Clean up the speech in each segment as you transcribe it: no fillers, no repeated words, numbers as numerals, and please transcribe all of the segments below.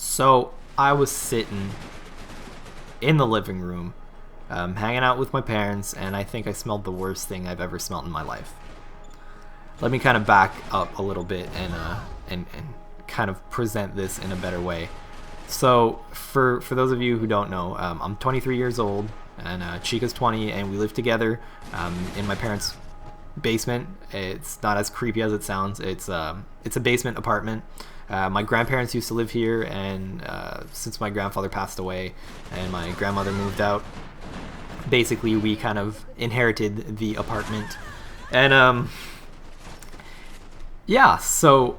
So I was sitting in the living room, hanging out with my parents, and I think I smelled the worst thing I've ever smelled in my life. Let me kind of back up a little bit and kind of present this in a better way. So for those of you who don't know, I'm 23 years old, and Chica's 20, and we live together in my parents' basement. It's not as creepy as it sounds. It's a basement apartment. My grandparents used to live here, and since my grandfather passed away and my grandmother moved out, basically we kind of inherited the apartment. And yeah, so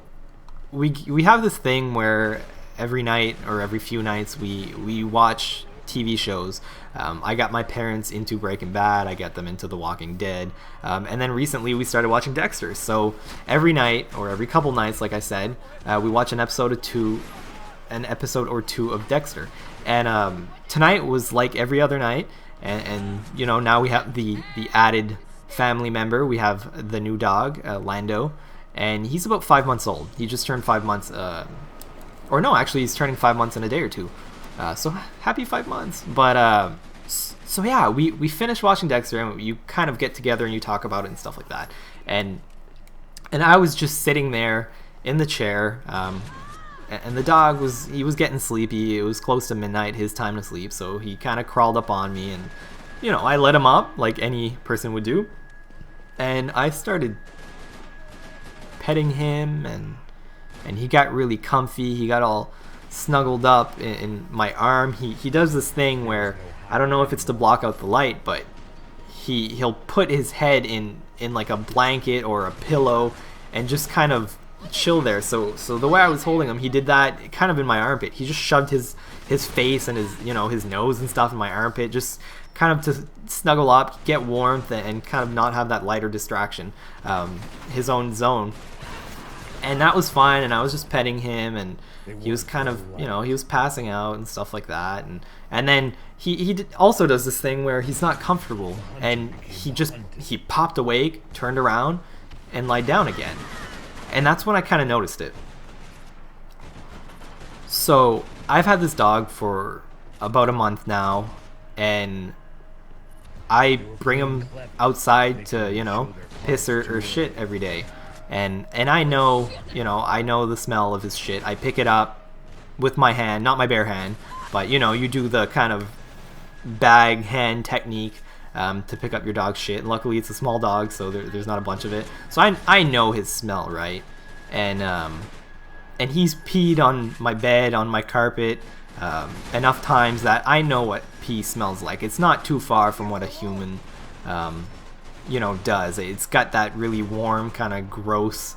we have this thing where every night or every few nights we watch TV shows. I got my parents into Breaking Bad. I got them into The Walking Dead. And then recently we started watching Dexter. So every night or every couple nights, like I said, we watch an episode or two of Dexter. And tonight was like every other night. And you know, now we have the added family member. We have the new dog, Lando. And he's about 5 months old. He just turned 5 months. Or no, actually he's turning 5 months in a day or two. So happy 5 months. But so yeah, we finished watching Dexter, and you kind of get together and you talk about it and stuff like that. And I was just sitting there in the chair, and the dog was getting sleepy. It was close to midnight, his time to sleep, so he kind of crawled up on me, and you know, I let him up like any person would do, and I started petting him, and he got really comfy. He got all snuggled up in my arm. He does this thing where, I don't know if it's to block out the light, but he'll put his head in like a blanket or a pillow and just kind of chill there. So the way I was holding him, he did that kind of in my armpit. He just shoved his face and his nose and stuff in my armpit, just kind of to snuggle up, get warmth, and kind of not have that light or distraction, his own zone. And that was fine, and I was just petting him, and he was kind of, he was passing out and stuff like that. And then he also does this thing where he's not comfortable, and he popped awake, turned around, and lied down again. And that's when I kind of noticed it. So I've had this dog for about a month now, and I bring him outside to, piss or shit every day. And I know, I know the smell of his shit. I pick it up with my hand, not my bare hand, but you do the kind of bag hand technique to pick up your dog's shit. And luckily it's a small dog, so there's not a bunch of it. So I know his smell, right? And he's peed on my bed, on my carpet, enough times that I know what pee smells like. It's not too far from what a human does. It's got that really warm, kind of gross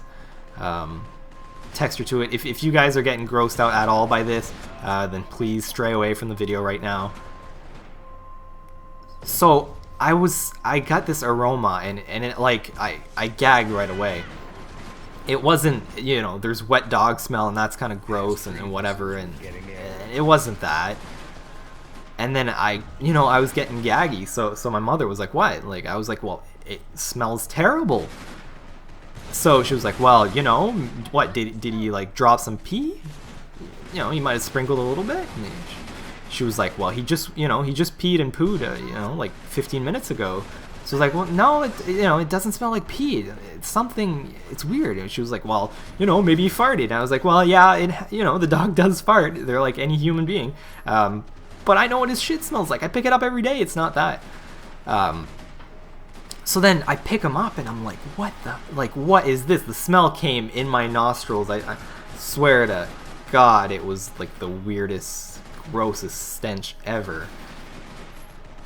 texture to it. If you guys are getting grossed out at all by this, then please stray away from the video right now. So I got this aroma, and it, like, I gagged right away. It wasn't, there's wet dog smell, and that's kind of gross and whatever, and it wasn't that. And then I was getting gaggy, so my mother was like, what? Like, I was like, well, it smells terrible. So she was like, well, what, did he like drop some pee? He might have sprinkled a little bit. And she was like, well, he just peed and pooed, like 15 minutes ago. So I was like, well, no, it doesn't smell like pee. It's something, it's weird. And she was like, well, maybe he farted. And I was like, well, yeah, the dog does fart. They're like any human being. But I know what his shit smells like. I pick it up every day. It's not that. So then I pick him up, and I'm like, what is this? The smell came in my nostrils. I swear to God, it was like the weirdest, grossest stench ever.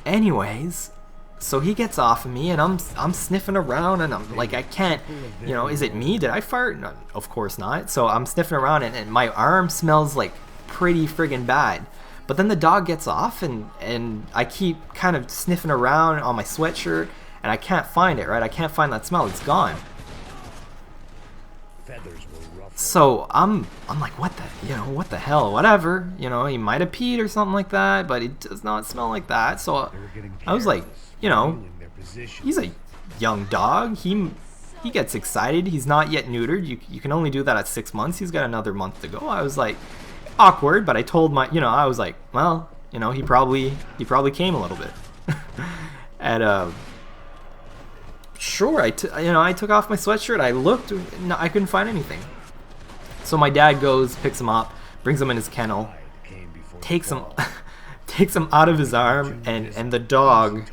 Anyways, so he gets off of me, and I'm sniffing around, and I'm like, I can't, is it me? Did I fart? No, of course not. So I'm sniffing around, and my arm smells like pretty friggin' bad. But then the dog gets off, and I keep kind of sniffing around on my sweatshirt, and I can't find it, right? I can't find that smell. It's gone. So I'm like, what the hell? Whatever. He might have peed or something like that, but it does not smell like that. So I was like, he's a young dog. He gets excited. He's not yet neutered. You can only do that at 6 months. He's got another month to go. I was like, awkward, but I told my, you know, I was like, well, you know, he probably came a little bit. And sure, you know, I took off my sweatshirt. I looked, no, I couldn't find anything. So my dad goes, picks him up, brings him in his kennel, takes him takes him out of his arm, and the dog,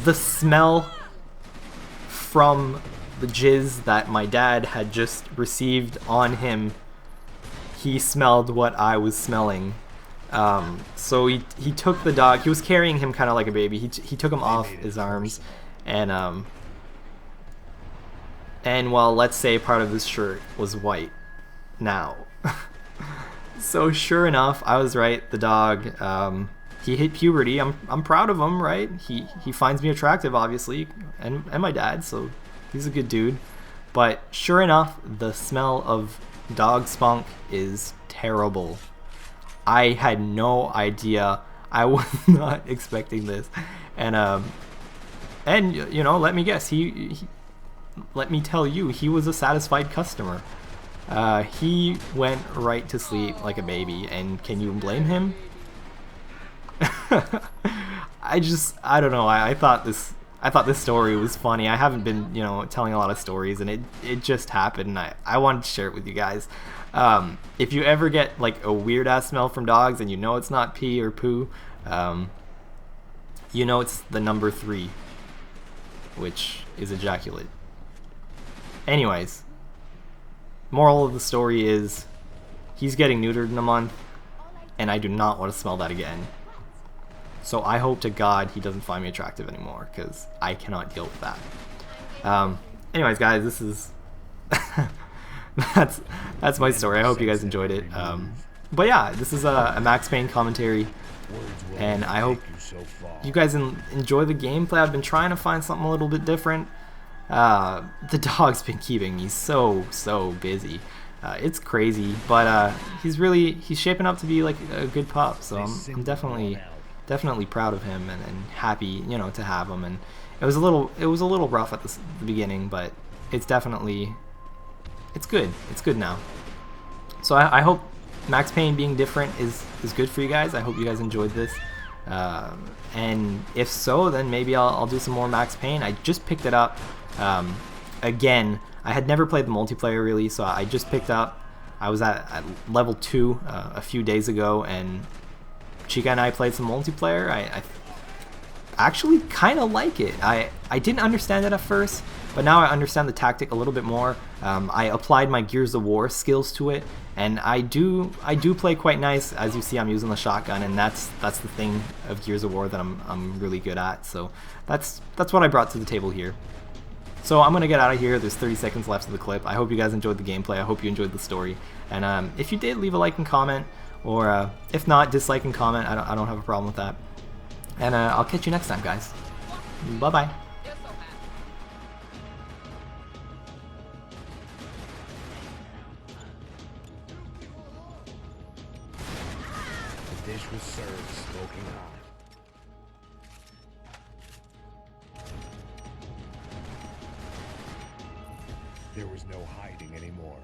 the smell from the jizz that my dad had just received on him, he smelled what I was smelling. So he took the dog, he was carrying him kind of like a baby, he took him off his arms, and well, let's say part of his shirt was white now. So sure enough, I was right, the dog, he hit puberty. I'm proud of him, right? He finds me attractive, obviously, and my dad, so he's a good dude. But sure enough, the smell of dog spunk is terrible. I had no idea. I was not expecting this, and you know, let me guess. Let me tell you, he was a satisfied customer. He went right to sleep like a baby, and can you blame him? I don't know. I thought this story was funny. I haven't been, you know, telling a lot of stories, and it just happened, and I wanted to share it with you guys. If you ever get like a weird ass smell from dogs and you know it's not pee or poo, you know it's the number 3, which is ejaculate. Anyways, moral of the story is he's getting neutered in a month, and I do not want to smell that again. So I hope to God he doesn't find me attractive anymore, because I cannot deal with that. Anyways, guys, this is that's my story. I hope you guys enjoyed it. But yeah, this is a Max Payne commentary, and I hope you guys enjoy the gameplay. I've been trying to find something a little bit different. The dog's been keeping me so busy. It's crazy, but he's shaping up to be like a good pup. So I'm definitely proud of him and happy, you know, to have him. And it was a little rough at the beginning, but it's definitely good. It's good now. So I hope Max Payne being different is good for you guys. I hope you guys enjoyed this. And if so, then maybe I'll do some more Max Payne. I just picked it up. Again, I had never played the multiplayer really, so I just picked up. I was at level 2 a few days ago, and Chica and I played some multiplayer. I actually kind of like it. I didn't understand it at first, but now I understand the tactic a little bit more. I applied my Gears of War skills to it, and I do play quite nice. As you see, I'm using the shotgun, and that's the thing of Gears of War that I'm really good at. So that's what I brought to the table here. So I'm gonna get out of here. There's 30 seconds left of the clip. I hope you guys enjoyed the gameplay. I hope you enjoyed the story. And if you did, leave a like and comment, or if not, dislike and comment. I don't have a problem with that. And I'll catch you next time, guys. Bye bye. The dish was served smoking hot. There was no hiding anymore.